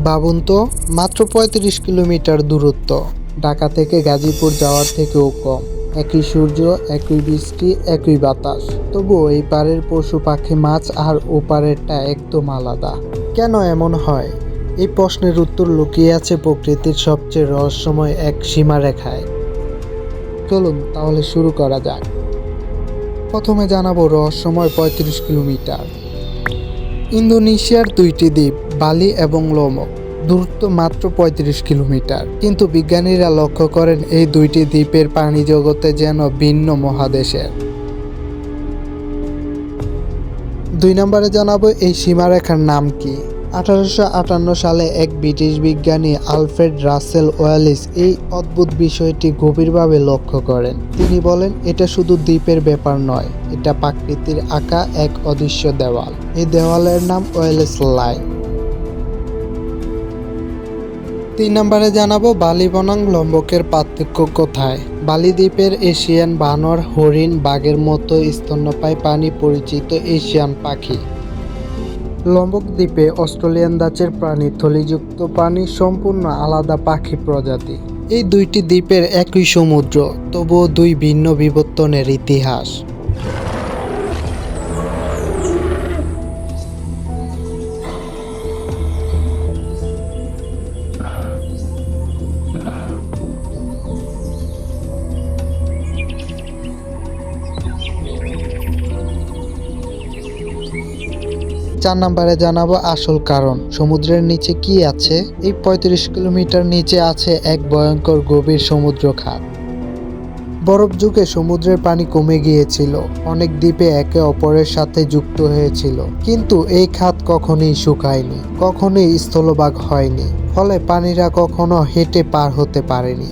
ভাবুন তো, মাত্র ৩৫ কিলোমিটার দূরত্ব। ঢাকা থেকে গাজীপুর যাওয়ার থেকেও কম। একই সূর্য, একই বৃষ্টি, একই বাতাস, তবুও এই পারের পশু পাখি মাছ আর ওপারেরটা একদম আলাদা। কেন এমন হয়? এই প্রশ্নের উত্তর লুকিয়ে আছে প্রকৃতির সবচেয়ে রহস্যময় এক সীমারেখায়। চলুন তাহলে শুরু করা যাক। প্রথমে জানাবো রহস্যময় ৩৫ কিলোমিটার। ইন্দোনেশিয়ার দুইটি দ্বীপ বালি এবং লোমক, দূরত্ব মাত্র ৩৫ কিলোমিটার। কিন্তু বিজ্ঞানীরা লক্ষ্য করেন এই দুইটি দ্বীপের প্রাণী জগতে যেন ভিন্ন মহাদেশের। ২ নম্বরে জানাবো এই সীমারেখার নাম কি। ১৮৫৮ সালে এক ব্রিটিশ বিজ্ঞানী আলফ্রেড রাসেল ওয়ালিস এই অদ্ভুত বিষয়টি গভীরভাবে লক্ষ্য করেন। তিনি বলেন, এটা শুধু দ্বীপের ব্যাপার নয়, এটা প্রকৃতির আঁকা এক অদৃশ্য দেওয়াল। এই দেওয়ালের নাম ওয়ালিস লাইন। ৩ নম্বরে জানাবো বালি বনাম লোমবকের পার্থক্য কোথায়। বালি দ্বীপের এশিয়ান বানর, হরিণ, বাঘের মতো স্তন্যপায়ী প্রাণী পরিচিত এশিয়ান পাখি। লোমবক দ্বীপে অস্ট্রেলিয়ান ধাঁচের প্রাণী, থলিযুক্ত প্রাণী, সম্পূর্ণ আলাদা পাখি প্রজাতি। এই দুইটি দ্বীপের একই সমুদ্র, তবুও দুই ভিন্ন বিবর্তনের ইতিহাস। চার নম্বরে জানাবো আসল কারণ। সমুদ্রের নিচে কি আছে? এই ৩৫ কিলোমিটার নিচে আছে এক ভয়ঙ্কর গভীর সমুদ্র খাত। বরফ যুগে সমুদ্রের পানি কমে গিয়েছিল, অনেক দ্বীপে একে অপরের সাথে যুক্ত হয়েছিল, কিন্তু এই খাত কখনোই শুকায়নি, কখনোই স্থলভাগ হয়নি, ফলে পানিরা কখনো হেঁটে পার হতে পারেনি।